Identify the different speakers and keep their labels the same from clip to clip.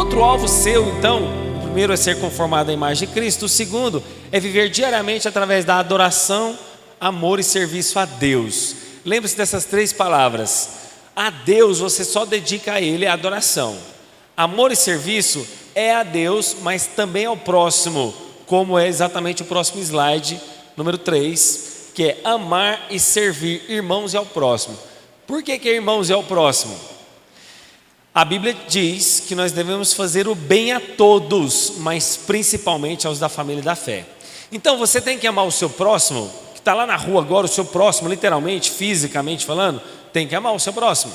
Speaker 1: outro alvo seu, então, o primeiro é ser conformado à imagem de Cristo. O segundo é viver diariamente através da adoração, amor e serviço a Deus. Lembre-se dessas 3 palavras. A Deus você só dedica a Ele a adoração. Amor e serviço é a Deus, mas também ao próximo, como é exatamente o próximo slide, número 3, que é amar e servir irmãos e ao próximo. Por que é irmãos e ao próximo? A Bíblia diz que nós devemos fazer o bem a todos, mas principalmente aos da família da fé. Então você tem que amar o seu próximo, que está lá na rua agora, o seu próximo, literalmente, fisicamente falando, tem que amar o seu próximo.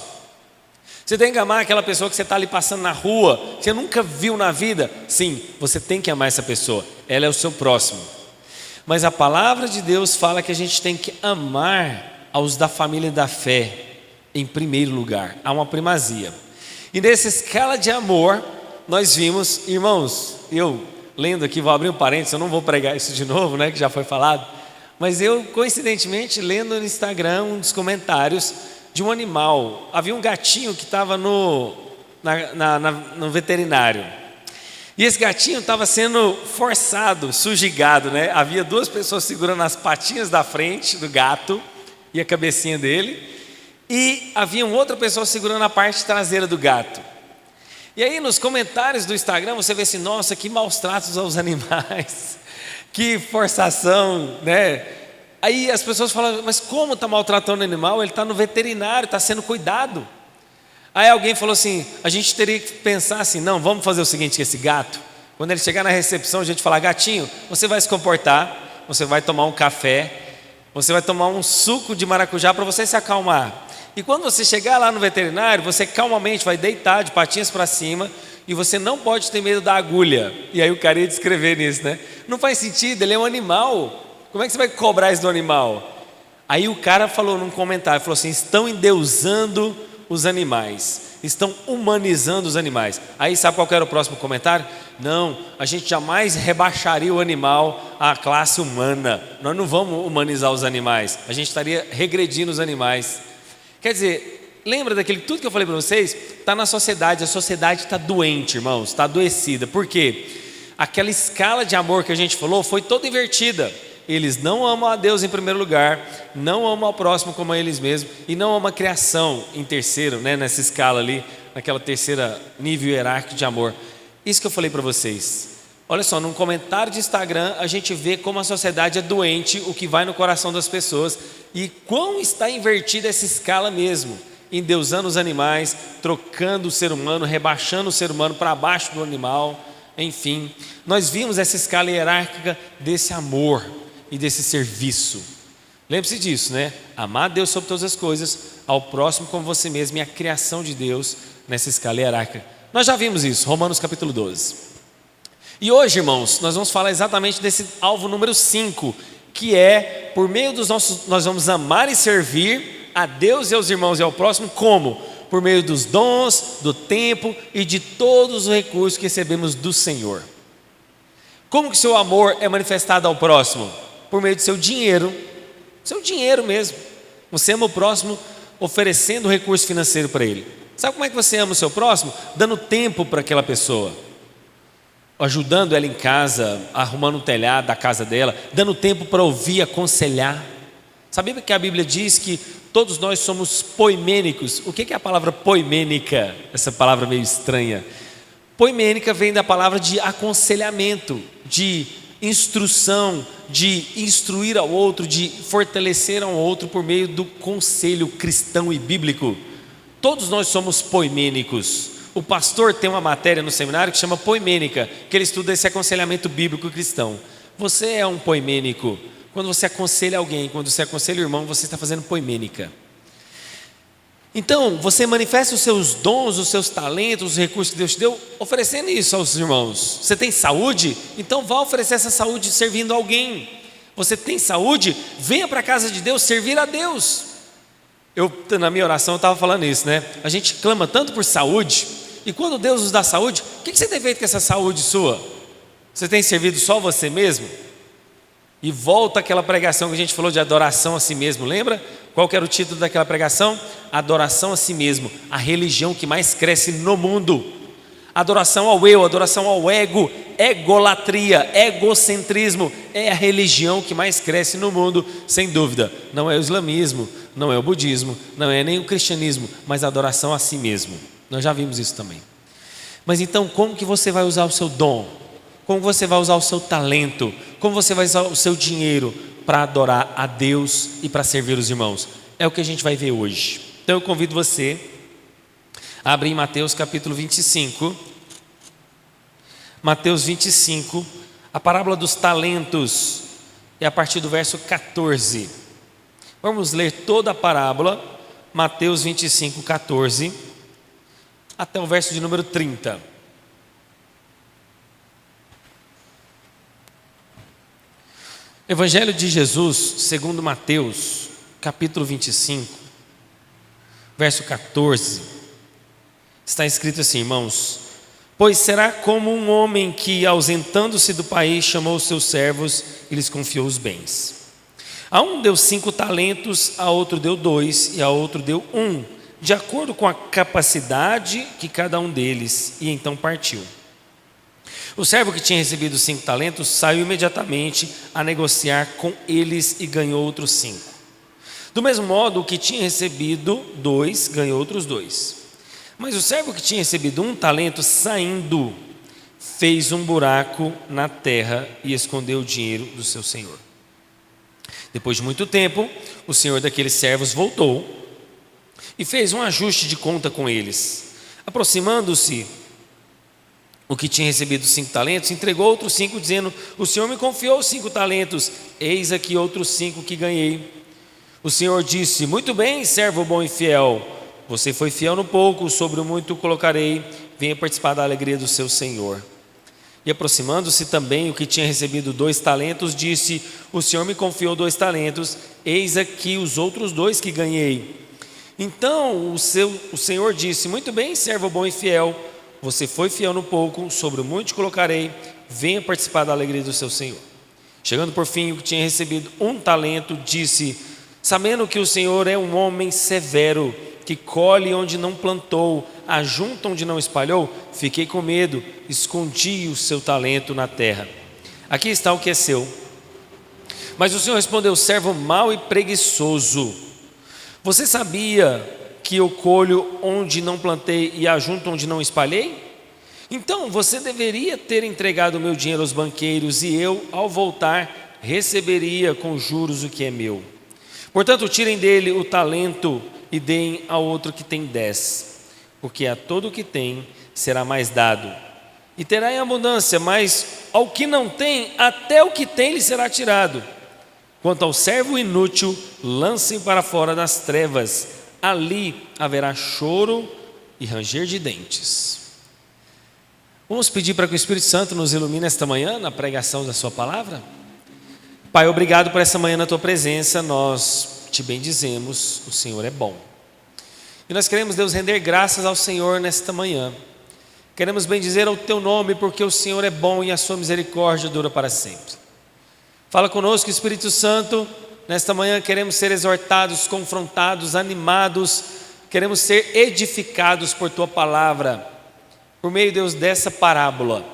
Speaker 1: Você tem que amar aquela pessoa que você está ali passando na rua, que você nunca viu na vida. Sim, você tem que amar essa pessoa, ela é o seu próximo. Mas a palavra de Deus fala que a gente tem que amar aos da família da fé em primeiro lugar, há uma primazia. E nessa escala de amor, nós vimos, irmãos, eu lendo aqui, vou abrir um parênteses, eu não vou pregar isso de novo, né, que já foi falado, mas eu coincidentemente lendo no Instagram um dos comentários de um animal, havia um gatinho que estava no veterinário, e esse gatinho estava sendo forçado, sujigado, né? Havia 2 pessoas segurando as patinhas da frente do gato e a cabecinha dele, e havia outra pessoa segurando a parte traseira do gato. E aí nos comentários do Instagram você vê assim, nossa, que maus tratos aos animais, que forçação, né? Aí as pessoas falam, mas como está maltratando o animal? Ele está no veterinário, está sendo cuidado. Aí alguém falou assim, a gente teria que pensar assim, não, vamos fazer o seguinte, que esse gato, quando ele chegar na recepção, a gente falar, gatinho, você vai se comportar, você vai tomar um café, você vai tomar um suco de maracujá para você se acalmar. E quando você chegar lá no veterinário, você calmamente vai deitar de patinhas para cima, e você não pode ter medo da agulha. E aí o cara ia descrever nisso, né? Não faz sentido, ele é um animal. Como é que você vai cobrar isso do animal? Aí o cara falou num comentário, falou assim, estão endeusando os animais, estão humanizando os animais. Aí sabe qual que era o próximo comentário? Não, a gente jamais rebaixaria o animal à classe humana. Nós não vamos humanizar os animais, a gente estaria regredindo os animais. Quer dizer, lembra daquele tudo que eu falei para vocês? Está na sociedade, a sociedade está doente, irmãos, está adoecida. Por quê? Aquela escala de amor que a gente falou foi toda invertida. Eles não amam a Deus em primeiro lugar, não amam ao próximo como a eles mesmos, e não amam a criação em terceiro, né, nessa escala ali, naquela terceira nível hierárquico de amor. Isso que eu falei para vocês. Olha só, num comentário de Instagram a gente vê como a sociedade é doente, o que vai no coração das pessoas, e quão está invertida essa escala mesmo, endeusando os animais, trocando o ser humano, rebaixando o ser humano para baixo do animal, enfim. Nós vimos essa escala hierárquica desse amor e desse serviço. Lembre-se disso, né? Amar a Deus sobre todas as coisas, ao próximo como você mesmo, e a criação de Deus nessa escala hierárquica. Nós já vimos isso, Romanos capítulo 12. E hoje, irmãos, nós vamos falar exatamente desse alvo número 5, que é, por meio dos nossos, nós vamos amar e servir a Deus e aos irmãos e ao próximo, como? Por meio dos dons, do tempo e de todos os recursos que recebemos do Senhor. Como que seu amor é manifestado ao próximo? Por meio do seu dinheiro mesmo. Você ama o próximo oferecendo recurso financeiro para ele. Sabe como é que você ama o seu próximo? Dando tempo para aquela pessoa, ajudando ela em casa, arrumando um telhado da casa dela, dando tempo para ouvir, aconselhar. Sabia que a Bíblia diz que todos nós somos poimênicos? O que é a palavra poimênica? Essa palavra meio estranha. Poimênica vem da palavra de aconselhamento, de instrução, de instruir ao outro, de fortalecer ao outro por meio do conselho cristão e bíblico. Todos nós somos poimênicos. O pastor tem uma matéria no seminário que chama poimênica, que ele estuda esse aconselhamento bíblico cristão. Você é um poimênico. Quando você aconselha alguém, quando você aconselha o irmão, você está fazendo poimênica. Então, você manifesta os seus dons, os seus talentos, os recursos que Deus te deu, oferecendo isso aos irmãos. Você tem saúde? Então vá oferecer essa saúde servindo alguém. Você tem saúde? Venha para a casa de Deus servir a Deus. Na minha oração eu estava falando isso, né? A gente clama tanto por saúde, e quando Deus nos dá saúde, o que você tem feito com essa saúde sua? Você tem servido só você mesmo? E volta aquela pregação que a gente falou de adoração a si mesmo, lembra? Qual que era o título daquela pregação? Adoração a si mesmo, a religião que mais cresce no mundo. Adoração ao eu, adoração ao ego, egolatria, egocentrismo, é a religião que mais cresce no mundo, sem dúvida. Não é o islamismo, não é o budismo, não é nem o cristianismo, mas a adoração a si mesmo. Nós já vimos isso também. Mas então, como que você vai usar o seu dom? Como você vai usar o seu talento? Como você vai usar o seu dinheiro para adorar a Deus e para servir os irmãos? É o que a gente vai ver hoje. Então eu convido você a abrir em Mateus capítulo 25. Mateus 25, a parábola dos talentos, é a partir do verso 14. Vamos ler toda a parábola, Mateus 25, 14, até o verso de número 30. Evangelho de Jesus, segundo Mateus, capítulo 25, verso 14, está escrito assim, irmãos: pois será como um homem que, ausentando-se do país, chamou os seus servos e lhes confiou os bens. A um deu 5 talentos, a outro deu 2 e a outro deu 1, de acordo com a capacidade que cada um deles, e então partiu. O servo que tinha recebido 5 talentos saiu imediatamente a negociar com eles e ganhou outros 5. Do mesmo modo, o que tinha recebido 2 ganhou outros 2. Mas o servo que tinha recebido 1 talento, saindo, fez um buraco na terra e escondeu o dinheiro do seu senhor. Depois de muito tempo, o senhor daqueles servos voltou e fez um ajuste de conta com eles. Aproximando-se, o que tinha recebido 5 talentos, entregou outros 5, dizendo: o senhor me confiou 5 talentos, eis aqui outros 5 que ganhei. O senhor disse: muito bem, servo bom e fiel, você foi fiel no pouco, sobre o muito o colocarei, venha participar da alegria do seu senhor. E aproximando-se também o que tinha recebido 2 talentos, disse: o senhor me confiou 2 talentos, eis aqui os outros 2 que ganhei. Então o senhor disse: muito bem, servo bom e fiel, você foi fiel no pouco, sobre o muito te colocarei, venha participar da alegria do seu senhor. Chegando por fim o que tinha recebido 1 talento, disse: sabendo que o senhor é um homem severo, que colhe onde não plantou, ajunta onde não espalhou, fiquei com medo, escondi o seu talento na terra. Aqui está o que é seu. Mas o senhor respondeu: servo mau e preguiçoso, você sabia que eu colho onde não plantei e ajunto onde não espalhei? Então você deveria ter entregado o meu dinheiro aos banqueiros, e eu, ao voltar, receberia com juros o que é meu. Portanto, tirem dele o talento e deem ao outro que tem 10, porque a todo o que tem será mais dado, e terá em abundância, mas ao que não tem, até o que tem lhe será tirado. Quanto ao servo inútil, lancem para fora das trevas, ali haverá choro e ranger de dentes. Vamos pedir para que o Espírito Santo nos ilumine esta manhã na pregação da sua palavra? Pai, obrigado por essa manhã na tua presença, nós te bendizemos, o Senhor é bom. E nós queremos, Deus, render graças ao Senhor nesta manhã. Queremos bendizer ao teu nome, porque o Senhor é bom e a sua misericórdia dura para sempre. Fala conosco, Espírito Santo. Nesta manhã queremos ser exortados, confrontados, animados, queremos ser edificados por tua palavra, por meio, Deus, dessa parábola.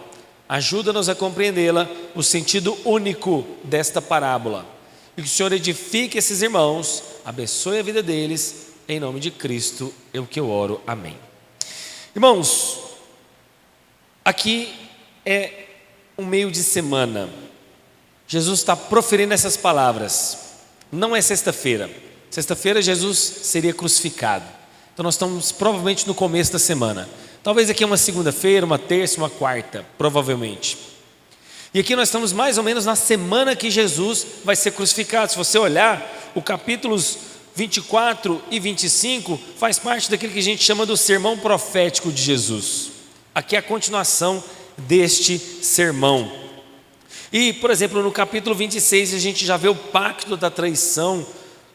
Speaker 1: Ajuda-nos a compreendê-la, o sentido único desta parábola, e que o Senhor edifique esses irmãos, abençoe a vida deles, em nome de Cristo é o que eu oro, amém. Irmãos, aqui é um meio de semana, Jesus está proferindo essas palavras. Não é sexta-feira. Sexta-feira Jesus seria crucificado. Então nós estamos provavelmente no começo da semana. Talvez aqui uma segunda-feira, uma terça, uma quarta, provavelmente. E aqui nós estamos mais ou menos na semana que Jesus vai ser crucificado. Se você olhar, o capítulos 24 e 25 faz parte daquilo que a gente chama do sermão profético de Jesus. Aqui é a continuação deste sermão. E, por exemplo, no capítulo 26 a gente já vê o pacto da traição,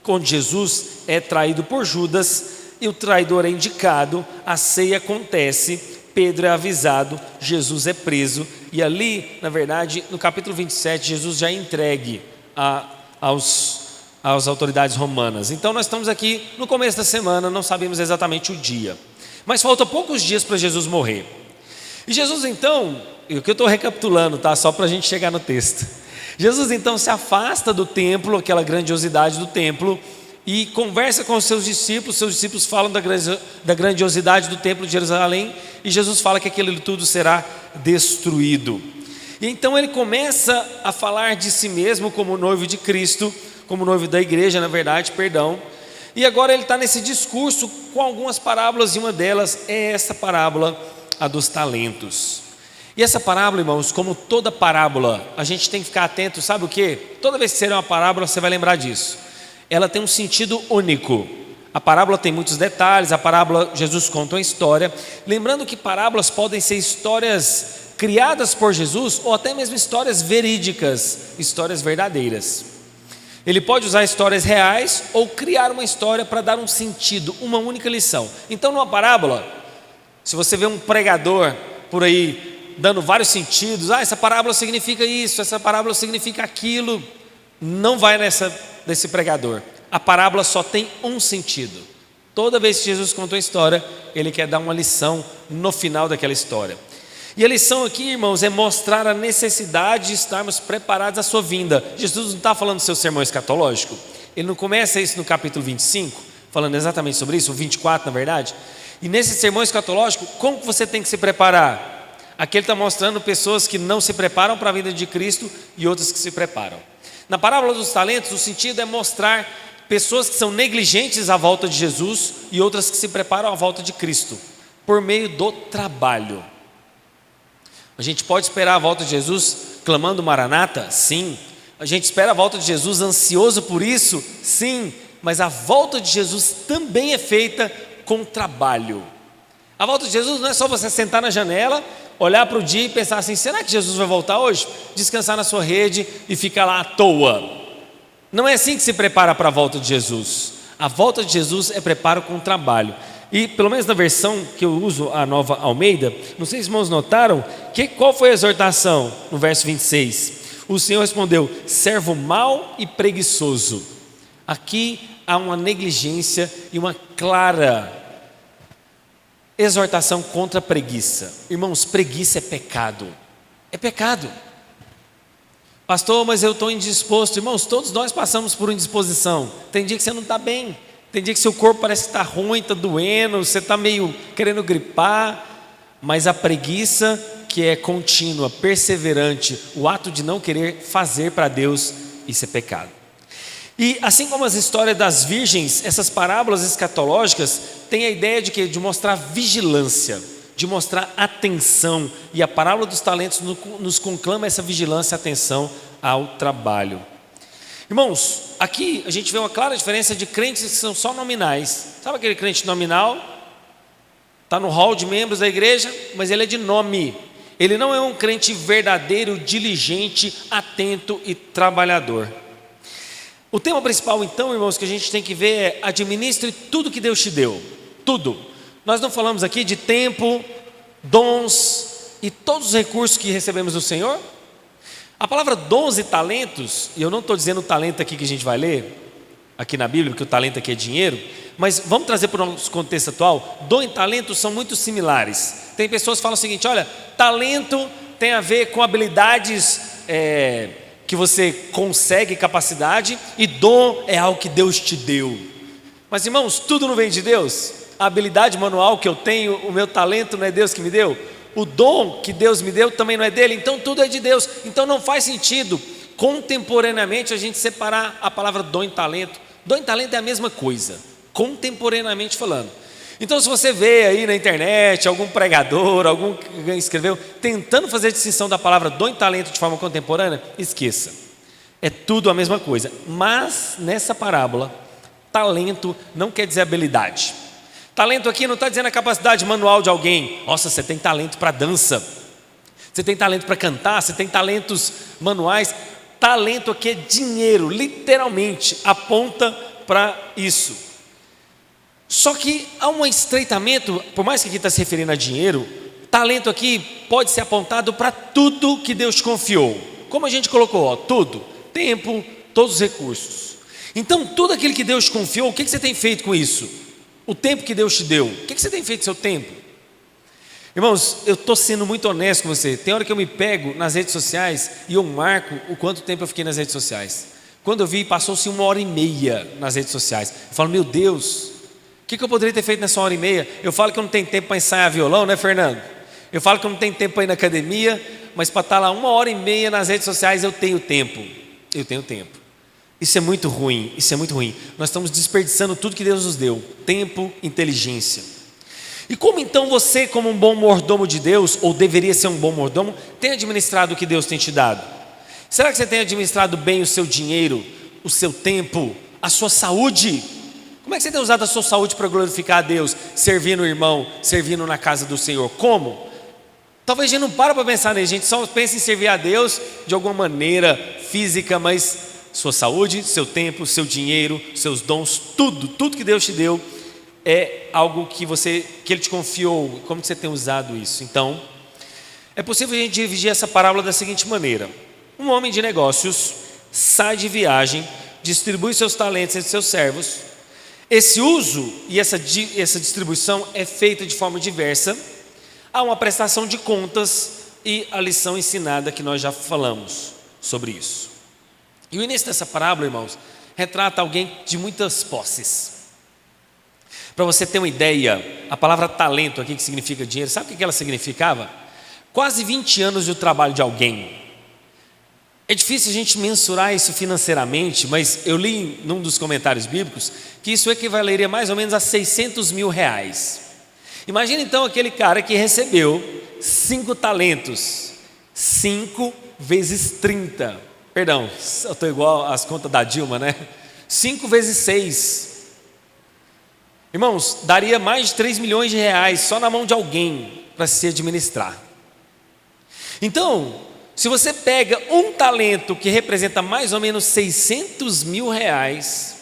Speaker 1: onde Jesus é traído por Judas e o traidor é indicado, a ceia acontece, Pedro é avisado, Jesus é preso, e ali, na verdade, no capítulo 27, Jesus já é entregue às autoridades romanas. Então nós estamos aqui no começo da semana, não sabemos exatamente o dia, mas falta poucos dias para Jesus morrer. E Jesus então, o que eu estou recapitulando, tá? Só para a gente chegar no texto. Jesus então se afasta do templo, aquela grandiosidade do templo, e conversa com os seus discípulos falam da grandiosidade do templo de Jerusalém, e Jesus fala que aquilo tudo será destruído. E então ele começa a falar de si mesmo como noivo de Cristo, como noivo da igreja, na verdade, perdão. E agora ele está nesse discurso com algumas parábolas, e uma delas é essa parábola, a dos talentos. E essa parábola, irmãos, como toda parábola, a gente tem que ficar atento, sabe o quê? Toda vez que você ler uma parábola, você vai lembrar disso. Ela tem um sentido único. A parábola tem muitos detalhes, a parábola, Jesus conta uma história. Lembrando que parábolas podem ser histórias criadas por Jesus, ou até mesmo histórias verídicas, histórias verdadeiras. Ele pode usar histórias reais, ou criar uma história para dar um sentido, uma única lição. Então numa parábola, se você vê um pregador por aí, dando vários sentidos, essa parábola significa isso, essa parábola significa aquilo, não vai desse pregador. A parábola só tem um sentido. Toda vez que Jesus conta uma história, ele quer dar uma lição no final daquela história. E a lição aqui, irmãos, é mostrar a necessidade de estarmos preparados à sua vinda. Jesus não está falando do seu sermão escatológico. Ele não começa isso no capítulo 25, falando exatamente sobre isso, o 24 na verdade. E nesse sermão escatológico, como que você tem que se preparar? Aqui ele está mostrando pessoas que não se preparam para a vinda de Cristo e outras que se preparam. Na parábola dos talentos, o sentido é mostrar pessoas que são negligentes à volta de Jesus e outras que se preparam à volta de Cristo, por meio do trabalho. A gente pode esperar a volta de Jesus clamando Maranata? Sim. A gente espera a volta de Jesus ansioso por isso? Sim. Mas a volta de Jesus também é feita com trabalho. A volta de Jesus não é só você sentar na janela, olhar para o dia e pensar assim: será que Jesus vai voltar hoje? Descansar na sua rede e ficar lá à toa. Não é assim que se prepara para a volta de Jesus. A volta de Jesus é preparo com trabalho. E pelo menos na versão que eu uso, a Nova Almeida, não sei se os irmãos notaram, qual foi a exortação no verso 26? O Senhor respondeu: servo mau e preguiçoso. Aqui há uma negligência e uma clara exortação contra a preguiça. Irmãos, preguiça é pecado. É pecado. Pastor, mas eu estou indisposto. Irmãos, todos nós passamos por indisposição. Tem dia que você não está bem. Tem dia que seu corpo parece que está ruim, está doendo, você está meio querendo gripar. Mas a preguiça, que é contínua, perseverante, o ato de não querer fazer para Deus, isso é pecado. E assim como as histórias das virgens, essas parábolas escatológicas têm a ideia de quê? De mostrar vigilância, de mostrar atenção. E a parábola dos talentos nos conclama essa vigilância e atenção ao trabalho. Irmãos, aqui a gente vê uma clara diferença de crentes que são só nominais. Sabe aquele crente nominal? Está no hall de membros da igreja, mas ele é de nome. Ele não é um crente verdadeiro, diligente, atento e trabalhador. O tema principal então, irmãos, que a gente tem que ver é: administre tudo que Deus te deu. Tudo. Nós não falamos aqui de tempo, dons e todos os recursos que recebemos do Senhor? A palavra dons e talentos, e eu não estou dizendo o talento aqui que a gente vai ler aqui na Bíblia, porque o talento aqui é dinheiro, mas vamos trazer para o nosso contexto atual. Dom e talento são muito similares. Tem pessoas que falam o seguinte: olha, talento tem a ver com habilidades que você consegue, capacidade, e dom é algo que Deus te deu. Mas irmãos, tudo não vem de Deus? A habilidade manual que eu tenho, o meu talento não é Deus que me deu? O dom que Deus me deu também não é dele? Então tudo é de Deus. Então não faz sentido contemporaneamente a gente separar a palavra dom e talento. Dom e talento é a mesma coisa, contemporaneamente falando. Então se você vê aí na internet algum pregador, algum que escreveu tentando fazer a distinção da palavra dom e talento de forma contemporânea, esqueça. É tudo a mesma coisa. Mas nessa parábola, talento não quer dizer habilidade. Talento aqui não está dizendo a capacidade manual de alguém. Nossa, você tem talento para dança, você tem talento para cantar, você tem talentos manuais. Talento aqui é dinheiro, literalmente aponta para isso. Só que há um estreitamento, por mais que aqui está se referindo a dinheiro, talento aqui pode ser apontado para tudo que Deus te confiou. Como a gente colocou, tudo, tempo, todos os recursos. Então tudo aquilo que Deus te confiou, o que você tem feito com isso? O tempo que Deus te deu, o que você tem feito com o seu tempo? Irmãos, eu estou sendo muito honesto com você. Tem hora que eu me pego nas redes sociais e eu marco o quanto tempo eu fiquei nas redes sociais. Quando eu vi, passou-se 1h30 nas redes sociais. Eu falo, meu Deus, o que eu poderia ter feito nessa 1h30? Eu falo que eu não tenho tempo para ensaiar violão, né, Fernando? Eu falo que eu não tenho tempo para ir na academia, mas para estar lá 1h30 nas redes sociais eu tenho tempo. Eu tenho tempo. Isso é muito ruim, isso é muito ruim. Nós estamos desperdiçando tudo que Deus nos deu: tempo, inteligência. E como então você, como um bom mordomo de Deus, ou deveria ser um bom mordomo, tem administrado o que Deus tem te dado? Será que você tem administrado bem o seu dinheiro, o seu tempo, a sua saúde? Como é que você tem usado a sua saúde para glorificar a Deus, servindo o irmão, servindo na casa do Senhor? Como? Talvez a gente não para pensar nisso, a gente só pensa em servir a Deus de alguma maneira física, mas sua saúde, seu tempo, seu dinheiro, seus dons, tudo que Deus te deu é algo que Ele te confiou. Como que você tem usado isso? Então, é possível a gente dividir essa parábola da seguinte maneira: um homem de negócios sai de viagem, distribui seus talentos entre seus servos. Esse uso e essa distribuição é feita de forma diversa. Há uma prestação de contas e a lição ensinada que nós já falamos sobre isso. E o início dessa parábola, irmãos, retrata alguém de muitas posses. Para você ter uma ideia, a palavra talento aqui, que significa dinheiro, sabe o que ela significava? Quase 20 anos de trabalho de alguém. É difícil a gente mensurar isso financeiramente, mas eu li num dos comentários bíblicos que isso equivaleria mais ou menos a 600 mil reais. Imagina então aquele cara que recebeu 5 talentos, 5 vezes 30. Perdão, eu estou igual às contas da Dilma, né? 5 vezes 6. Irmãos, daria mais de 3 milhões de reais só na mão de alguém para se administrar. Então, se você pega um talento que representa mais ou menos 600 mil reais,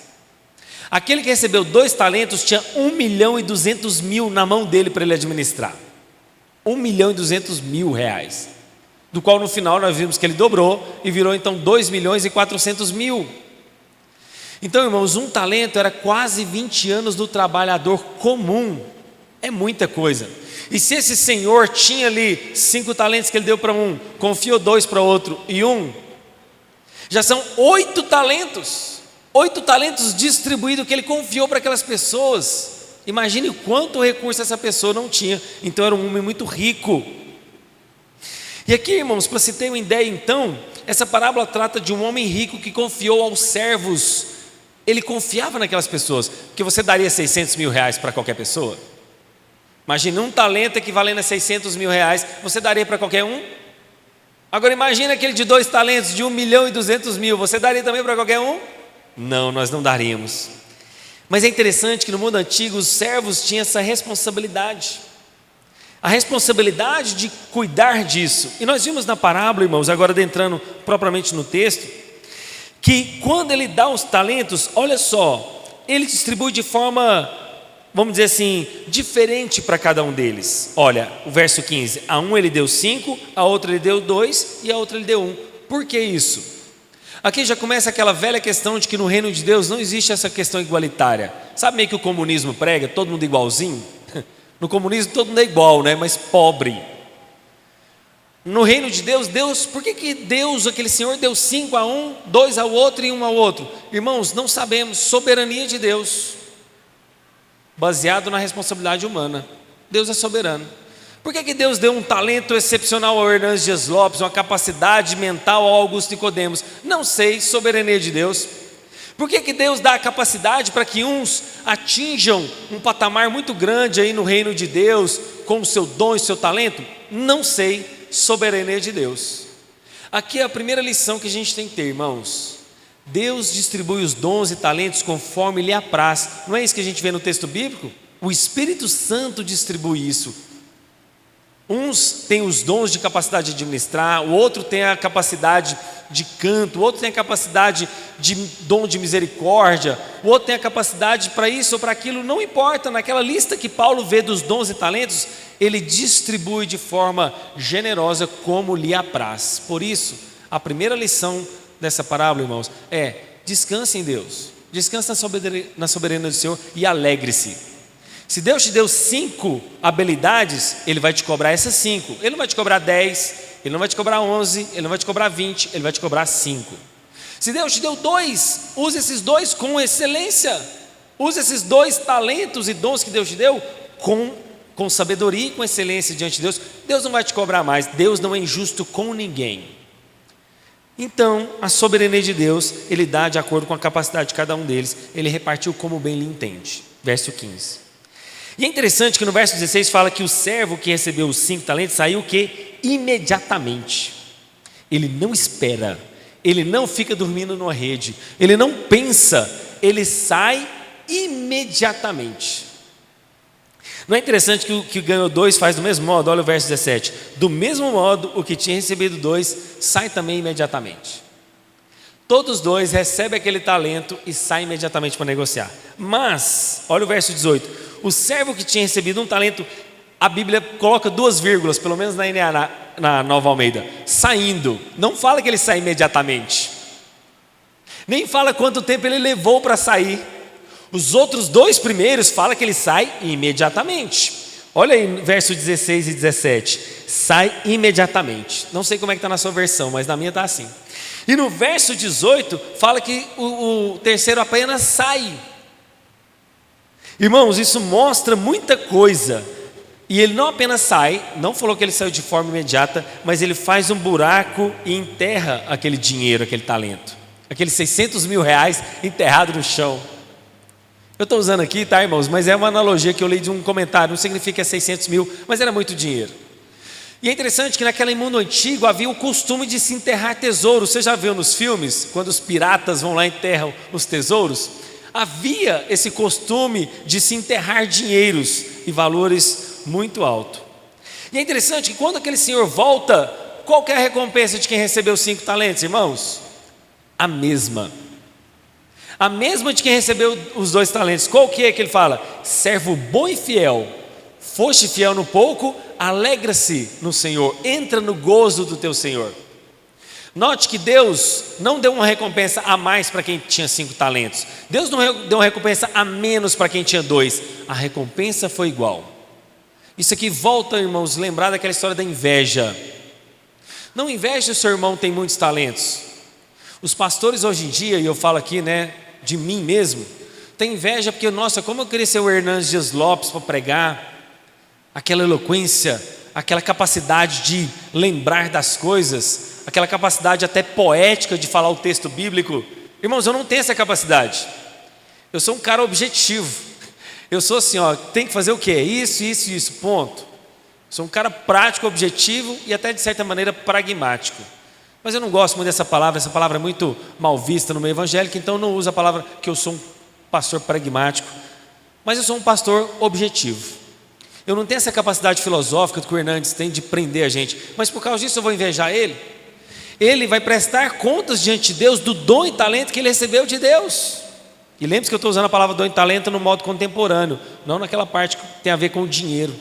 Speaker 1: aquele que recebeu 2 talentos tinha 1.200.000 na mão dele para ele administrar. 1.200.000 reais, do qual no final nós vimos que ele dobrou e virou então 2.400.000. Então, irmãos, um talento era quase 20 anos do trabalhador comum. É muita coisa. E se esse senhor tinha ali 5 talentos que ele deu para um, confiou 2 para outro e 1, já são 8 talentos. 8 talentos distribuídos que ele confiou para aquelas pessoas. Imagine quanto recurso essa pessoa não tinha. Então era um homem muito rico. E aqui, irmãos, para você ter uma ideia então, essa parábola trata de um homem rico que confiou aos servos. Ele confiava naquelas pessoas. Porque você daria 600 mil reais para qualquer pessoa? Imagina um talento equivalendo a 600 mil reais, você daria para qualquer um? Agora imagina aquele de 2 talentos de 1.200.000, você daria também para qualquer um? Não, nós não daríamos. Mas é interessante que no mundo antigo os servos tinham essa responsabilidade. A responsabilidade de cuidar disso. E nós vimos na parábola, irmãos, agora adentrando propriamente no texto, que quando ele dá os talentos, olha só, ele distribui de forma, vamos dizer assim, diferente para cada um deles. Olha, o verso 15, a um ele deu 5, a outro ele deu 2 e a outra ele deu 1. Por que isso? Aqui já começa aquela velha questão de que no reino de Deus não existe essa questão igualitária. Sabe meio que o comunismo prega, todo mundo igualzinho? No comunismo todo mundo é igual, né? Mas pobre. No reino de Deus, por que Deus, aquele Senhor, deu 5 a um, 2 ao outro e 1 ao outro? Irmãos, não sabemos, soberania de Deus, baseado na responsabilidade humana. Deus é soberano. Por que Deus deu um talento excepcional ao Hernandes Dias Lopes, uma capacidade mental ao Augusto Nicodemos? Não sei, soberania de Deus. Por que Deus dá a capacidade para que uns atinjam um patamar muito grande aí no reino de Deus, com o seu dom e seu talento? Não sei. Soberania de Deus. Aqui é a primeira lição que a gente tem que ter, irmãos. Deus distribui os dons e talentos conforme lhe apraz. Não é isso que a gente vê no texto bíblico? O Espírito Santo distribui isso. Uns têm os dons de capacidade de administrar, o outro tem a capacidade de canto, o outro tem a capacidade de dom de misericórdia, o outro tem a capacidade para isso ou para aquilo, não importa. Naquela lista que Paulo vê dos dons e talentos, ele distribui de forma generosa como lhe apraz. Por isso, a primeira lição dessa parábola, irmãos, é: descanse em Deus, descanse na soberania do Senhor e alegre-se. Se Deus te deu 5 habilidades, Ele vai te cobrar essas 5. Ele não vai te cobrar 10, Ele não vai te cobrar 11, Ele não vai te cobrar 20, Ele vai te cobrar 5. Se Deus te deu 2, use esses 2 com excelência. Use esses 2 talentos e dons que Deus te deu com sabedoria e com excelência diante de Deus. Deus não vai te cobrar mais. Deus não é injusto com ninguém. Então, a soberania de Deus, Ele dá de acordo com a capacidade de cada um deles. Ele repartiu como bem lhe entende. Verso 15. E é interessante que no verso 16 fala que o servo que recebeu os 5 talentos saiu o quê? Imediatamente. Ele não espera. Ele não fica dormindo numa rede. Ele não pensa. Ele sai imediatamente. Não é interessante que o que ganhou 2 faz do mesmo modo? Olha o verso 17. Do mesmo modo, o que tinha recebido 2 sai também imediatamente. Todos 2 recebem aquele talento e saem imediatamente para negociar. Mas, olha o verso 18. O servo que tinha recebido um talento, a Bíblia coloca 2 vírgulas, pelo menos na Nova Almeida, saindo. Não fala que ele sai imediatamente. Nem fala quanto tempo ele levou para sair. Os outros 2 primeiros fala que ele sai imediatamente. Olha aí verso 16 e 17. Sai imediatamente. Não sei como é que está na sua versão, mas na minha está assim. E no verso 18 fala que o terceiro apenas sai. Irmãos, isso mostra muita coisa. E ele não apenas sai, não falou que ele saiu de forma imediata, mas ele faz um buraco e enterra aquele dinheiro, aquele talento. Aqueles 600 mil reais enterrado no chão. Eu estou usando aqui, tá, irmãos? Mas é uma analogia que eu li de um comentário. Não significa que é 600 mil, mas era muito dinheiro. E é interessante que naquele mundo antigo havia o costume de se enterrar tesouros. Você já viu nos filmes, quando os piratas vão lá e enterram os tesouros? Havia esse costume de se enterrar dinheiros e valores muito altos. E é interessante que quando aquele senhor volta, qual que é a recompensa de quem recebeu 5 talentos, irmãos? A mesma de quem recebeu os 2 talentos. Qual que é que ele fala? Servo bom e fiel, foste fiel no pouco, alegra-se no Senhor, entra no gozo do teu Senhor. Note que Deus não deu uma recompensa a mais para quem tinha 5 talentos. Deus não deu uma recompensa a menos para quem tinha 2. A recompensa foi igual. Isso aqui volta, irmãos, lembrar daquela história da inveja. Não inveje o seu irmão tem muitos talentos. Os pastores hoje em dia, e eu falo aqui, né, de mim mesmo, tem inveja porque, nossa, como eu queria ser o Hernandes Dias Lopes para pregar, aquela eloquência, aquela capacidade de lembrar das coisas, aquela capacidade até poética de falar o texto bíblico. Irmãos, eu não tenho essa capacidade. Eu sou um cara objetivo. Eu sou assim, ó, tem que fazer o quê? Isso, ponto. Sou um cara prático, objetivo e até de certa maneira pragmático. Mas eu não gosto muito dessa palavra. Essa palavra é muito mal vista no meio evangélico, então eu não uso a palavra que eu sou um pastor pragmático. Mas eu sou um pastor objetivo. Eu não tenho essa capacidade filosófica que o Hernandes tem de prender a gente, mas por causa disso eu vou invejar ele. Ele vai prestar contas diante de Deus do dom e talento que ele recebeu de Deus. E lembre-se que eu estou usando a palavra dom e talento no modo contemporâneo, não naquela parte que tem a ver com o dinheiro.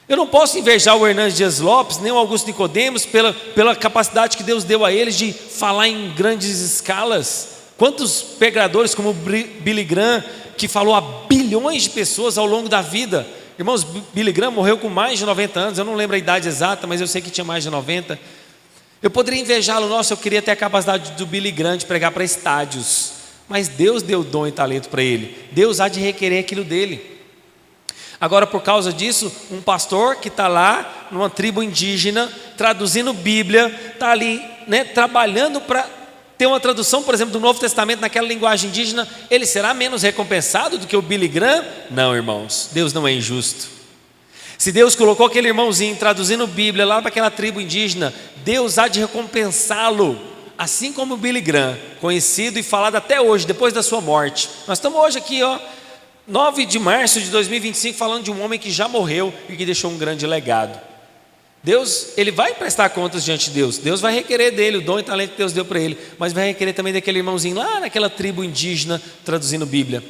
Speaker 1: Eu não posso invejar o Hernandes Dias Lopes, nem o Augusto Nicodemos, pela capacidade que Deus deu a eles de falar em grandes escalas. Quantos pregadores como Billy Graham, que falou a bilhões de pessoas ao longo da vida. Irmãos, Billy Graham morreu com mais de 90 anos, eu não lembro a idade exata, mas eu sei que tinha mais de 90. Eu poderia invejá-lo, nossa, eu queria ter a capacidade do Billy Graham de pregar para estádios, mas Deus deu dom e talento para ele. Deus há de requerer aquilo dele. Agora, por causa disso, um pastor que está lá numa tribo indígena, traduzindo Bíblia, está ali, né, trabalhando para ter uma tradução, por exemplo, do Novo Testamento naquela linguagem indígena, ele será menos recompensado do que o Billy Graham? Não, irmãos, Deus não é injusto. Se Deus colocou aquele irmãozinho traduzindo Bíblia lá para aquela tribo indígena, Deus há de recompensá-lo, assim como o Billy Graham, conhecido e falado até hoje, depois da sua morte. Nós estamos hoje aqui, 9 de março de 2025, falando de um homem que já morreu e que deixou um grande legado. Deus, ele vai prestar contas diante de Deus. Deus vai requerer dele o dom e talento que Deus deu para ele, mas vai requerer também daquele irmãozinho lá naquela tribo indígena traduzindo Bíblia.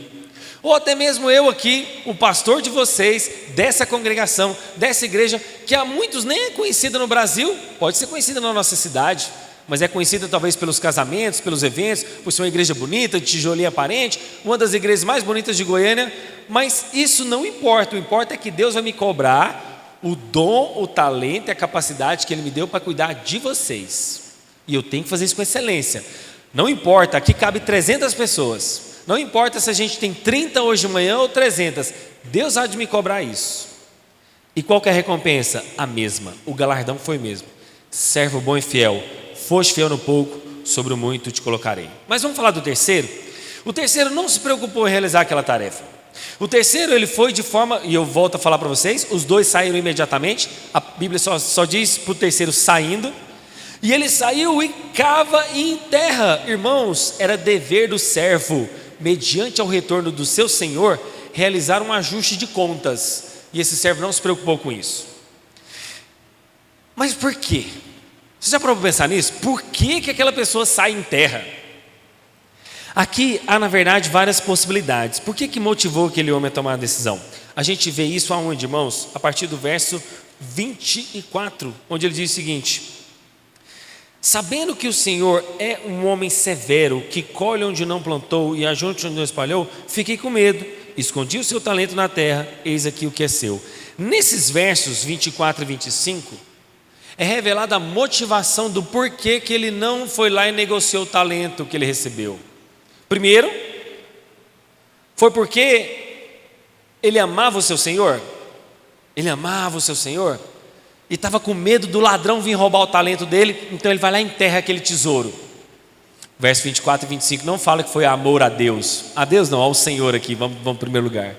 Speaker 1: Ou até mesmo eu aqui, o pastor de vocês, dessa congregação, dessa igreja, que há muitos nem é conhecida no Brasil, pode ser conhecida na nossa cidade, mas é conhecida talvez pelos casamentos, pelos eventos, por ser uma igreja bonita, de tijolinho aparente, uma das igrejas mais bonitas de Goiânia, mas isso não importa, o importa é que Deus vai me cobrar o dom, o talento e a capacidade que Ele me deu para cuidar de vocês, e eu tenho que fazer isso com excelência. Não importa, aqui cabe 300 pessoas, não importa se a gente tem 30 hoje de manhã ou 300, Deus há de me cobrar isso. E qual que é a recompensa? A mesma, o galardão foi o mesmo. Servo bom e fiel, foste fiel no pouco, sobre o muito te colocarei. Mas vamos falar do terceiro. O terceiro não se preocupou em realizar aquela tarefa. O terceiro, ele foi de forma, e eu volto a falar para vocês, os dois saíram imediatamente. A Bíblia só diz para o terceiro saindo. E ele saiu e cava e enterra. Irmãos, era dever do servo, mediante ao retorno do seu senhor, realizar um ajuste de contas. E esse servo não se preocupou com isso. Mas por quê? Você já parou para pensar nisso? Por que aquela pessoa sai em terra? Aqui há, na verdade, várias possibilidades. Por que motivou aquele homem a tomar a decisão? A gente vê isso aonde, irmãos? A partir do verso 24, onde ele diz o seguinte: sabendo que o Senhor é um homem severo, que colhe onde não plantou e ajunta onde não espalhou, fiquei com medo, escondi o seu talento na terra, eis aqui o que é seu. Nesses versos 24 e 25, é revelada a motivação do porquê que ele não foi lá e negociou o talento que ele recebeu. Primeiro, foi porque ele amava o seu Senhor. Ele amava o seu Senhor e estava com medo do ladrão vir roubar o talento dele, então ele vai lá e enterra aquele tesouro. Verso 24 e 25 não fala que foi amor a Deus não, ao Senhor aqui, vamos em primeiro lugar.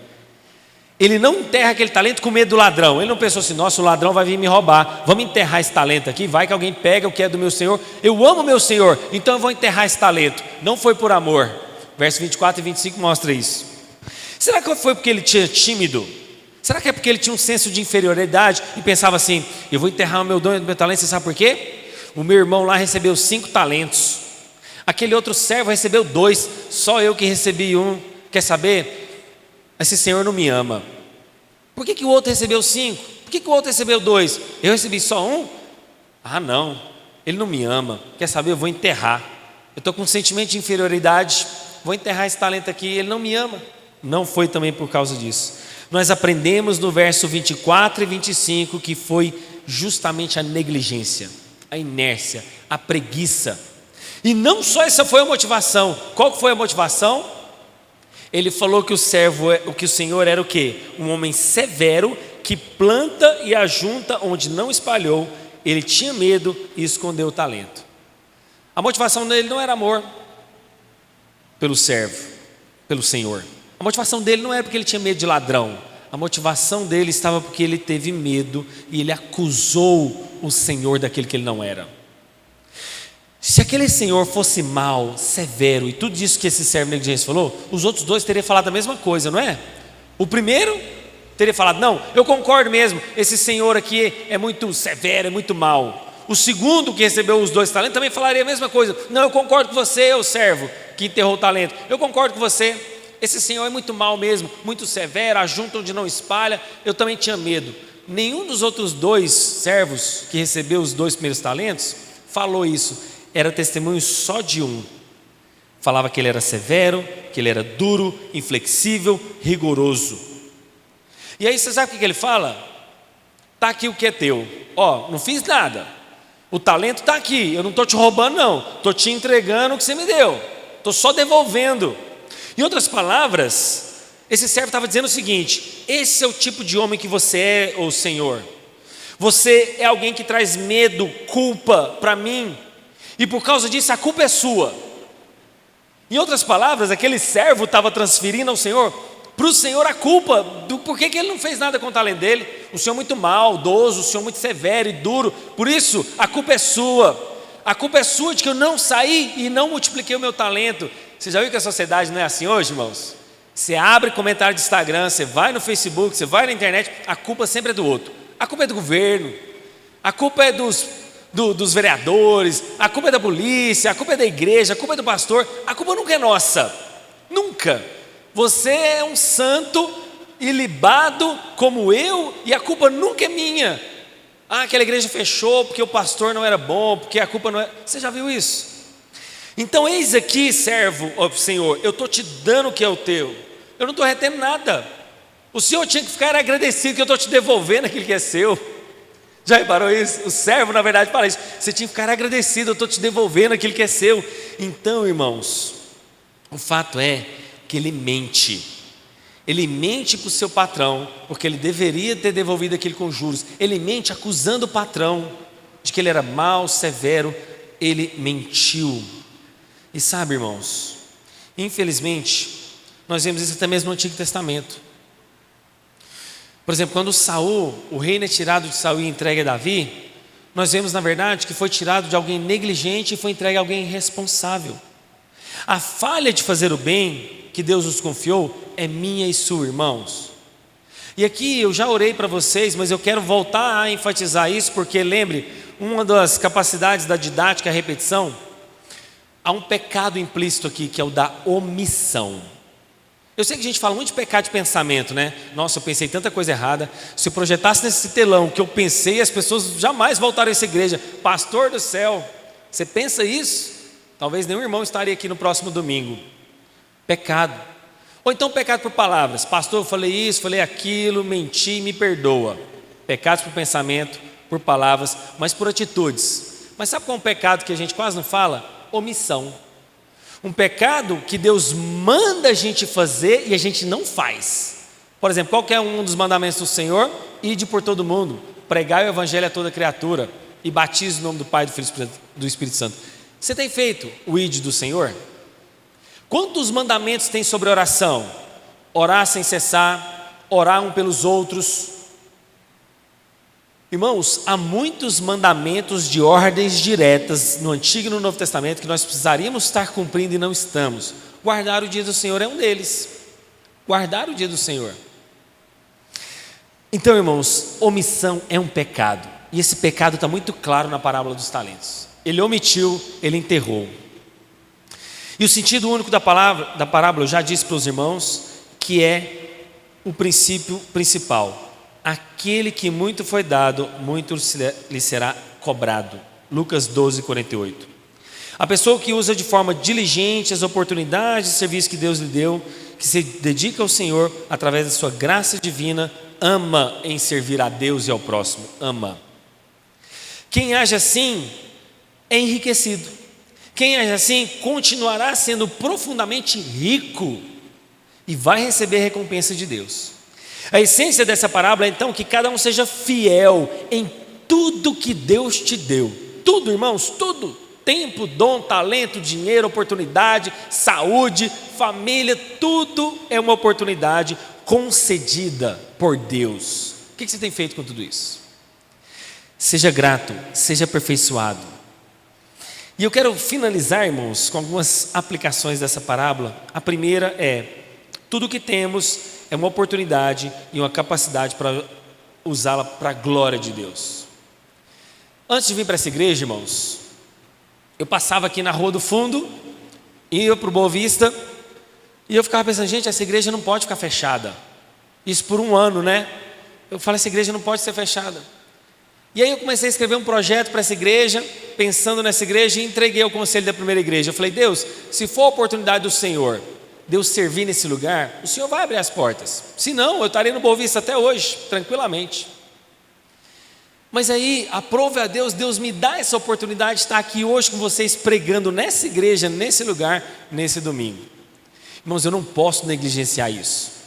Speaker 1: Ele não enterra aquele talento com medo do ladrão. Ele não pensou assim: nossa, o ladrão vai vir me roubar, vamos enterrar esse talento aqui, vai que alguém pega o que é do meu Senhor, eu amo meu Senhor, então eu vou enterrar esse talento. Não foi por amor. Verso 24 e 25 mostra isso. Será que foi porque ele tinha tímido? Será que é porque ele tinha um senso de inferioridade e pensava assim: eu vou enterrar o meu dom e o meu talento? Você sabe por quê? O meu irmão lá recebeu 5 talentos, aquele outro servo recebeu 2, só eu que recebi 1. Quer saber? Esse Senhor não me ama. Por que o outro recebeu 5? Por que o outro recebeu 2? Eu recebi só 1? Ah não, ele não me ama. Quer saber? Eu vou enterrar. Eu estou com um sentimento de inferioridade, vou enterrar esse talento aqui, ele não me ama. Não foi também por causa disso. Nós aprendemos no verso 24 e 25 que foi justamente a negligência, a inércia, a preguiça. E não só essa foi a motivação. Qual foi a motivação? Ele falou que o Senhor era o quê? Um homem severo, que planta e ajunta onde não espalhou. Ele tinha medo e escondeu o talento. A motivação dele não era amor pelo servo, pelo Senhor. A motivação dele não era porque ele tinha medo de ladrão. A motivação dele estava porque ele teve medo e ele acusou o Senhor daquilo que ele não era. Se aquele senhor fosse mau, severo e tudo isso que esse servo negligente falou, os outros 2 teriam falado a mesma coisa, não é? O primeiro teria falado: não, eu concordo mesmo, esse senhor aqui é muito severo, é muito mau. O segundo, que recebeu os 2 talentos, também falaria a mesma coisa: não, eu concordo com você, o servo que enterrou o talento, eu concordo com você, esse senhor é muito mau mesmo, muito severo, ajunta onde não espalha, eu também tinha medo. Nenhum dos outros 2 servos que recebeu os 2 primeiros talentos falou isso. Era testemunho só de um. Falava que ele era severo, que ele era duro, inflexível, rigoroso. E aí você sabe o que ele fala? Está aqui o que é teu. Não fiz nada. O talento está aqui. Eu não estou te roubando não. Estou te entregando o que você me deu. Estou só devolvendo. Em outras palavras, esse servo estava dizendo o seguinte: esse é o tipo de homem que você é, ô Senhor. Você é alguém que traz medo, culpa para mim. E por causa disso a culpa é sua. Em outras palavras, aquele servo estava transferindo ao Senhor, para o Senhor, a culpa do porquê que ele não fez nada com o talento dele. O Senhor muito maldoso, o Senhor muito severo e duro, por isso a culpa é sua. A culpa é sua de que eu não saí e não multipliquei o meu talento. Você já viu que a sociedade não é assim hoje, irmãos? Você abre comentário de Instagram, você vai no Facebook, você vai na internet, a culpa sempre é do outro. A culpa é do governo, a culpa é dos vereadores, a culpa é da polícia, a culpa é da igreja, a culpa é do pastor. A culpa nunca é nossa, nunca. Você é um santo ilibado como eu e a culpa nunca é minha. Ah, aquela igreja fechou porque o pastor não era bom, porque a culpa não era... Você já viu isso? Então eis aqui, servo, ó Senhor, eu estou te dando o que é o teu. Eu não estou retendo nada. O Senhor tinha que ficar agradecido que eu estou te devolvendo aquilo que é seu. Já reparou isso? O servo, na verdade, fala isso. Você tinha que ficar agradecido, eu estou te devolvendo aquilo que é seu. Então, irmãos, o fato é que ele mente. Ele mente para o seu patrão, porque ele deveria ter devolvido aquilo com juros. Ele mente acusando o patrão de que ele era mau, severo. Ele mentiu. E sabe, irmãos, infelizmente, nós vemos isso até mesmo no Antigo Testamento. Por exemplo, quando Saul, o reino é tirado de Saul e entregue a Davi, nós vemos na verdade que foi tirado de alguém negligente e foi entregue a alguém irresponsável. A falha de fazer o bem que Deus nos confiou é minha e sua, irmãos. E aqui eu já orei para vocês, mas eu quero voltar a enfatizar isso, porque lembre, uma das capacidades da didática é a repetição. Há um pecado implícito aqui, que é o da omissão. Eu sei que a gente fala muito de pecado de pensamento, né? Nossa, eu pensei tanta coisa errada. Se eu projetasse nesse telão que eu pensei, as pessoas jamais voltariam a essa igreja. Pastor do céu, você pensa isso? Talvez nenhum irmão estaria aqui no próximo domingo. Pecado. Ou então pecado por palavras. Pastor, eu falei isso, falei aquilo, menti, me perdoa. Pecados por pensamento, por palavras, mas por atitudes. Mas sabe qual é um pecado que a gente quase não fala? Omissão. Um pecado que Deus manda a gente fazer e a gente não faz. Por exemplo, qual que é um dos mandamentos do Senhor? Ide por todo mundo, pregai o evangelho a toda criatura e batize o nome do Pai, do Filho e do Espírito Santo. Você tem feito o ide do Senhor? Quantos mandamentos tem sobre oração? Orar sem cessar, orar um pelos outros. Irmãos, há muitos mandamentos de ordens diretas no Antigo e no Novo Testamento que nós precisaríamos estar cumprindo e não estamos. Guardar o dia do Senhor é um deles. Guardar o dia do Senhor. Então, irmãos, omissão é um pecado. E esse pecado está muito claro na parábola dos talentos. Ele omitiu, ele enterrou. E o sentido único da parábola, eu já disse para os irmãos, que é o princípio principal. Aquele que muito foi dado, muito lhe será cobrado. Lucas 12, 48. A pessoa que usa de forma diligente as oportunidades de serviço que Deus lhe deu, que se dedica ao Senhor através da sua graça divina, ama em servir a Deus e ao próximo. Ama. Quem age assim é enriquecido. Quem age assim continuará sendo profundamente rico e vai receber a recompensa de Deus. A essência dessa parábola é então que cada um seja fiel em tudo que Deus te deu. Tudo, irmãos, tudo. Tempo, dom, talento, dinheiro, oportunidade, saúde, família, tudo é uma oportunidade concedida por Deus. O que você tem feito com tudo isso? Seja grato, seja aperfeiçoado. E eu quero finalizar, irmãos, com algumas aplicações dessa parábola. A primeira é: tudo o que temos é uma oportunidade e uma capacidade para usá-la para a glória de Deus. Antes de vir para essa igreja, irmãos, eu passava aqui na Rua do Fundo, ia para o Boa Vista, e eu ficava pensando, gente, essa igreja não pode ficar fechada. Isso por um ano, né? Eu falei, essa igreja não pode ser fechada. E aí eu comecei a escrever um projeto para essa igreja, pensando nessa igreja, e entreguei ao conselho da primeira igreja. Eu falei, Deus, se for a oportunidade do Senhor, Deus servir nesse lugar, o Senhor vai abrir as portas. Se não, eu estaria no Boa Vista até hoje, tranquilamente. Mas aí, aprove a Deus, Deus me dá essa oportunidade de estar aqui hoje com vocês, pregando nessa igreja, nesse lugar, nesse domingo. Irmãos, eu não posso negligenciar isso.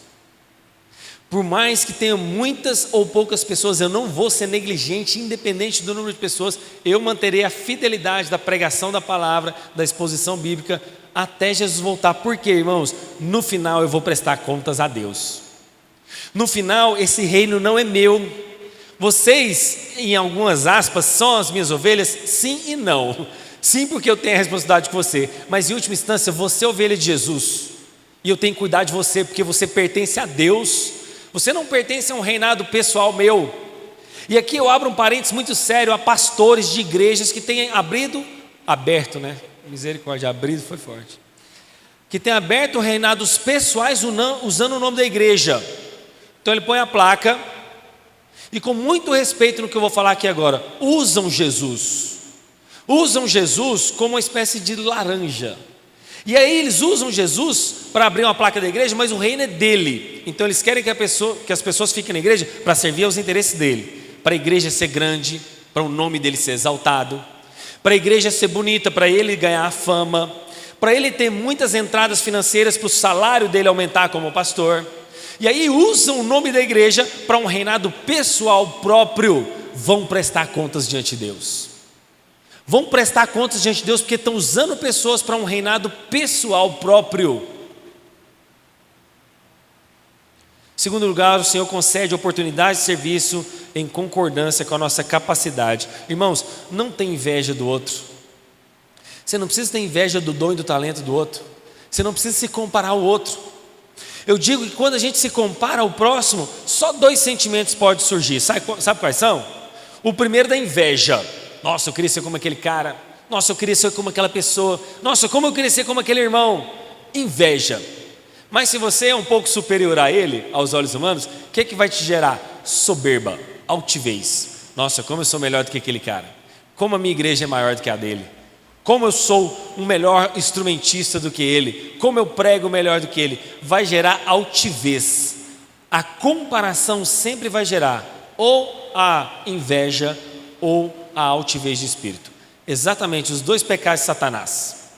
Speaker 1: Por mais que tenha muitas ou poucas pessoas, eu não vou ser negligente, independente do número de pessoas. Eu manterei a fidelidade da pregação da palavra, da exposição bíblica, até Jesus voltar. Por quê, irmãos? No final eu vou prestar contas a Deus. No final, esse reino não é meu. Vocês, em algumas aspas, são as minhas ovelhas? Sim e não. Sim, porque eu tenho a responsabilidade com você, mas em última instância, você é ovelha de Jesus, e eu tenho que cuidar de você, porque você pertence a Deus. Você não pertence a um reinado pessoal meu. E aqui eu abro um parênteses muito sério a pastores de igrejas que têm aberto, né? Misericórdia, abrido foi forte. Que têm aberto reinados pessoais usando o nome da igreja. Então ele põe a placa, e com muito respeito no que eu vou falar aqui agora, usam Jesus como uma espécie de laranja. E aí eles usam Jesus para abrir uma placa da igreja, mas o reino é dele. Então eles querem que as pessoas fiquem na igreja para servir aos interesses dele, para a igreja ser grande, para o nome dele ser exaltado, para a igreja ser bonita, para ele ganhar fama, para ele ter muitas entradas financeiras, para o salário dele aumentar como pastor. E aí usam o nome da igreja para um reinado pessoal próprio. Vão prestar contas diante de Deus. Vão prestar contas diante de Deus porque estão usando pessoas para um reinado pessoal próprio. Em segundo lugar, o Senhor concede oportunidade de serviço em concordância com a nossa capacidade. Irmãos, não tem inveja do outro. Você não precisa ter inveja do dom e do talento do outro. Você não precisa se comparar ao outro. Eu digo que quando a gente se compara ao próximo, só 2 sentimentos podem surgir. Sabe quais são? O primeiro da inveja. Nossa, eu queria ser como aquele cara. Nossa, eu queria ser como aquela pessoa. Nossa, como eu queria ser como aquele irmão. Inveja. Mas se você é um pouco superior a ele, aos olhos humanos, o que vai te gerar? Soberba, altivez. Nossa, como eu sou melhor do que aquele cara. Como a minha igreja é maior do que a dele. Como eu sou um melhor instrumentista do que ele, como eu prego melhor do que ele, vai gerar altivez. A comparação sempre vai gerar ou a inveja ou a altivez de espírito. Exatamente os 2 pecados de Satanás.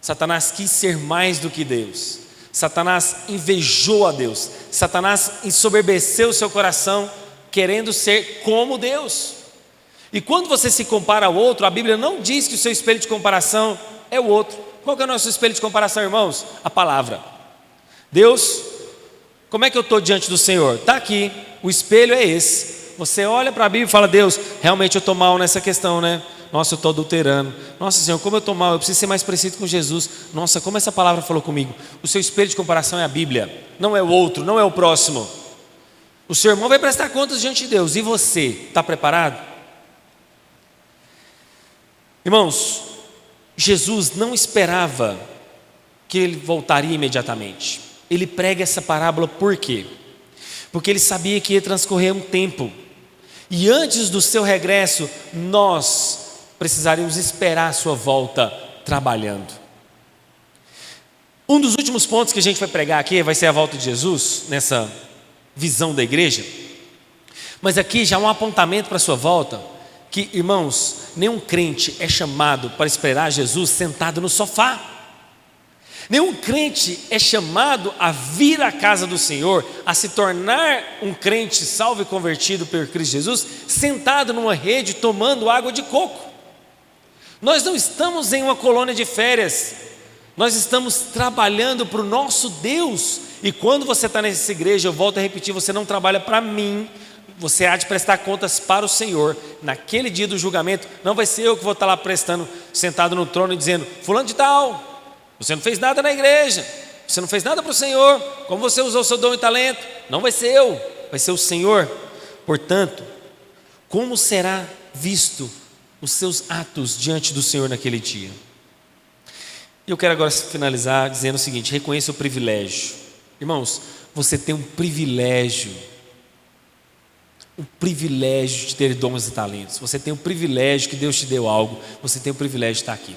Speaker 1: Satanás quis ser mais do que Deus. Satanás invejou a Deus. Satanás ensoberbeceu o seu coração querendo ser como Deus. E quando você se compara ao outro, a Bíblia não diz que o seu espelho de comparação é o outro. Qual que é o nosso espelho de comparação, irmãos? A palavra. Deus, como é que eu estou diante do Senhor? Está aqui, o espelho é esse. Você olha para a Bíblia e fala: Deus, realmente eu estou mal nessa questão, né? Nossa, eu estou adulterando. Nossa, Senhor, como eu estou mal, eu preciso ser mais parecido com Jesus. Nossa, como essa palavra falou comigo. O seu espelho de comparação é a Bíblia, não é o outro, não é o próximo. O seu irmão vai prestar contas diante de Deus. E você, está preparado? Irmãos, Jesus não esperava que ele voltaria imediatamente. Ele prega essa parábola por quê? Porque ele sabia que ia transcorrer um tempo. E antes do seu regresso, nós precisaríamos esperar a sua volta trabalhando. Um dos últimos pontos que a gente vai pregar aqui vai ser a volta de Jesus, nessa visão da igreja. Mas aqui já há um apontamento para a sua volta. Que, irmãos, nenhum crente é chamado para esperar Jesus sentado no sofá. Nenhum crente é chamado a vir à casa do Senhor, a se tornar um crente salvo e convertido por Cristo Jesus, sentado numa rede tomando água de coco. Nós não estamos em uma colônia de férias, nós estamos trabalhando para o nosso Deus. E quando você está nessa igreja, eu volto a repetir, você não trabalha para mim. Você há de prestar contas para o Senhor. Naquele dia do julgamento, não vai ser eu que vou estar lá prestando, sentado no trono e dizendo: fulano de tal, você não fez nada na igreja, você não fez nada para o Senhor, como você usou o seu dom e talento. Não vai ser eu, vai ser o Senhor. Portanto, como será visto os seus atos diante do Senhor naquele dia? Eu quero agora finalizar dizendo o seguinte: reconheça o privilégio. Irmãos, você tem um privilégio de ter dons e talentos. Você tem o privilégio que Deus te deu algo. Você tem o privilégio de estar aqui.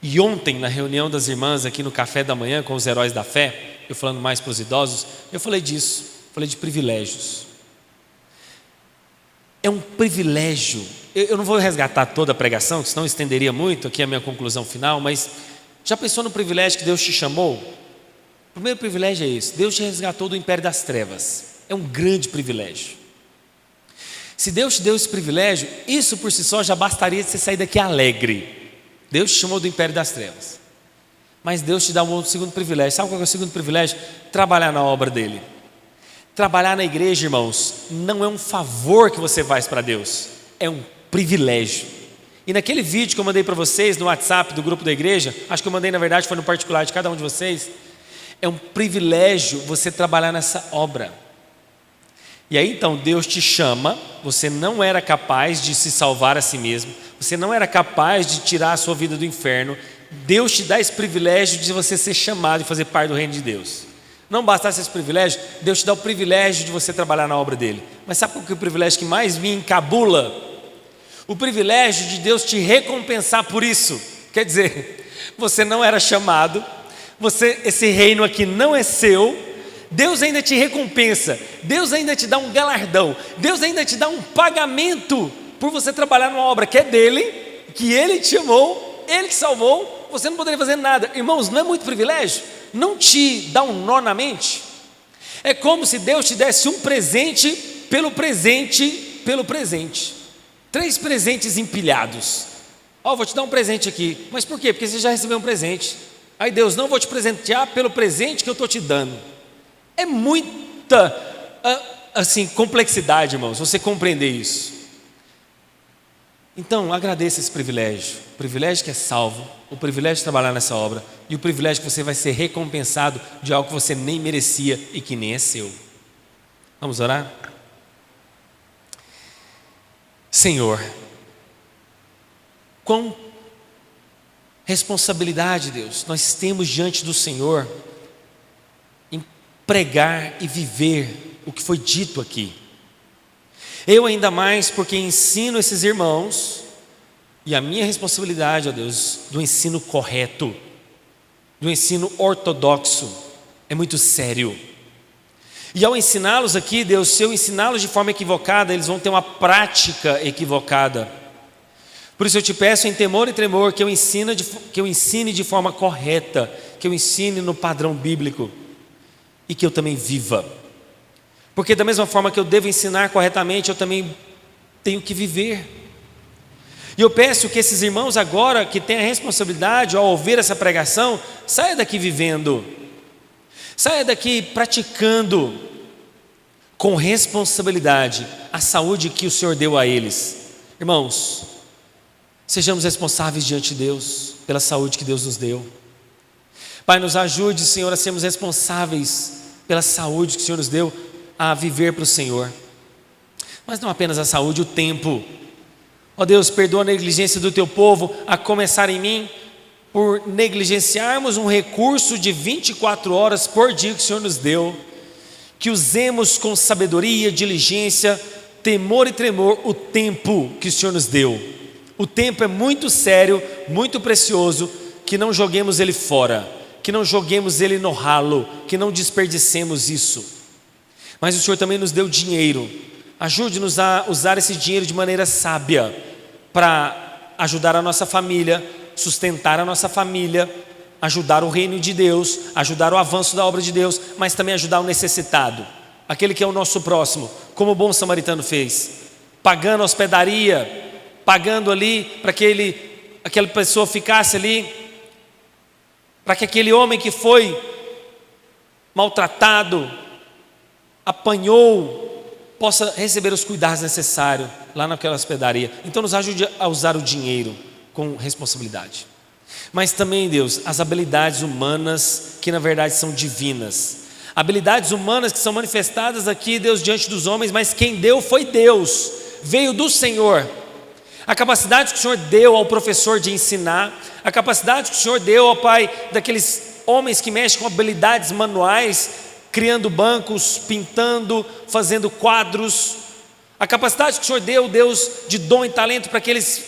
Speaker 1: E ontem, na reunião das irmãs aqui no café da manhã com os heróis da fé, eu falando mais para os idosos, eu falei disso, falei de privilégios. É um privilégio. Eu não vou resgatar toda a pregação, que senão estenderia muito aqui a minha conclusão final, mas já pensou no privilégio que Deus te chamou? O primeiro privilégio é esse: Deus te resgatou do império das trevas. É um grande privilégio. Se Deus te deu esse privilégio, isso por si só já bastaria de você sair daqui alegre. Deus te chamou do império das trevas. Mas Deus te dá um segundo privilégio. Sabe qual é o segundo privilégio? Trabalhar na obra dele. Trabalhar na igreja, irmãos, não é um favor que você faz para Deus, é um privilégio. E naquele vídeo que eu mandei para vocês no WhatsApp do grupo da igreja, acho que eu mandei, na verdade foi no particular de cada um de vocês, é um privilégio você trabalhar nessa obra. E aí então Deus te chama, você não era capaz de se salvar a si mesmo, você não era capaz de tirar a sua vida do inferno. Deus te dá esse privilégio de você ser chamado e fazer parte do reino de Deus. não bastasse esse privilégio, Deus te dá o privilégio de você trabalhar na obra dele. Mas sabe qual que é o privilégio que mais me encabula? O privilégio de Deus te recompensar por isso. Quer dizer, você não era chamado, esse reino aqui não é seu, Deus ainda te recompensa, Deus ainda te dá um galardão, Deus ainda te dá um pagamento por você trabalhar numa obra que é dele, que ele te chamou, ele te salvou, você não poderia fazer nada. Irmãos, não é muito privilégio? Não te dá um nó na mente? É como se Deus te desse um presente pelo presente, pelo presente. 3 presentes empilhados. Vou te dar um presente aqui. Mas por quê? Porque você já recebeu um presente. Aí Deus, não vou te presentear pelo presente que eu estou te dando. É muita complexidade, irmãos, você compreender isso. Então, agradeça esse privilégio. O privilégio que é salvo, o privilégio de trabalhar nessa obra e o privilégio que você vai ser recompensado de algo que você nem merecia e que nem é seu. Vamos orar? Senhor, quão responsabilidade, Deus, nós temos diante do Senhor em pregar e viver o que foi dito aqui. Eu ainda mais porque ensino esses irmãos, e a minha responsabilidade, ó Deus, do ensino correto, do ensino ortodoxo, é muito sério. E ao ensiná-los aqui, Deus, se eu ensiná-los de forma equivocada, eles vão ter uma prática equivocada. Por isso eu te peço em temor e tremor que eu ensine de forma correta, que eu ensine no padrão bíblico e que eu também viva. Porque da mesma forma que eu devo ensinar corretamente, eu também tenho que viver. E eu peço que esses irmãos agora, que têm a responsabilidade ao ouvir essa pregação, saia daqui vivendo, saia daqui praticando com responsabilidade a saúde que o Senhor deu a eles. Irmãos, sejamos responsáveis diante de Deus pela saúde que Deus nos deu. Pai, nos ajude, Senhor, a sermos responsáveis pela saúde que o Senhor nos deu, a viver para o Senhor. Mas não apenas a saúde, o tempo. Ó Deus, perdoa a negligência do teu povo, a começar em mim, por negligenciarmos um recurso de 24 horas por dia que o Senhor nos deu. Que usemos com sabedoria, diligência, temor e tremor o tempo que o Senhor nos deu. O tempo é muito sério, muito precioso, que não joguemos ele fora, que não joguemos ele no ralo, que não desperdicemos isso. Mas o Senhor também nos deu dinheiro. Ajude-nos a usar esse dinheiro de maneira sábia, para ajudar a nossa família, sustentar a nossa família, ajudar o reino de Deus, ajudar o avanço da obra de Deus, mas também ajudar o necessitado, aquele que é o nosso próximo, como o bom samaritano fez, pagando a hospedaria, pagando ali para que aquela pessoa ficasse ali, para que aquele homem que foi maltratado, apanhou, possa receber os cuidados necessários lá naquela hospedaria. Então nos ajude a usar o dinheiro com responsabilidade. Mas também, Deus, as habilidades humanas que na verdade são divinas. Habilidades humanas que são manifestadas aqui, Deus, diante dos homens, mas quem deu foi Deus, veio do Senhor. A capacidade que o Senhor deu ao professor de ensinar, a capacidade que o Senhor deu ao Pai daqueles homens que mexem com habilidades manuais, criando bancos, pintando, fazendo quadros, a capacidade que o Senhor deu, Deus, de dom e talento para aqueles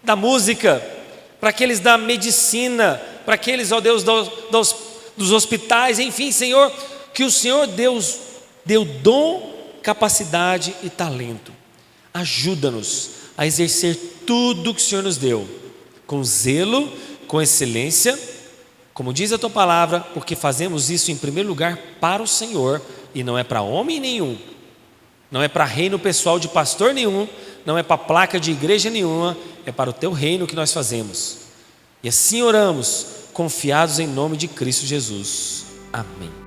Speaker 1: da música, para aqueles da medicina, para aqueles, ó Deus, dos hospitais, enfim, Senhor, que o Senhor Deus deu dom, capacidade e talento. Ajuda-nos a exercer tudo que o Senhor nos deu, com zelo, com excelência, como diz a tua palavra, porque fazemos isso em primeiro lugar para o Senhor, e não é para homem nenhum, não é para reino pessoal de pastor nenhum, não é para placa de igreja nenhuma, é para o teu reino que nós fazemos. E assim oramos, confiados em nome de Cristo Jesus. Amém.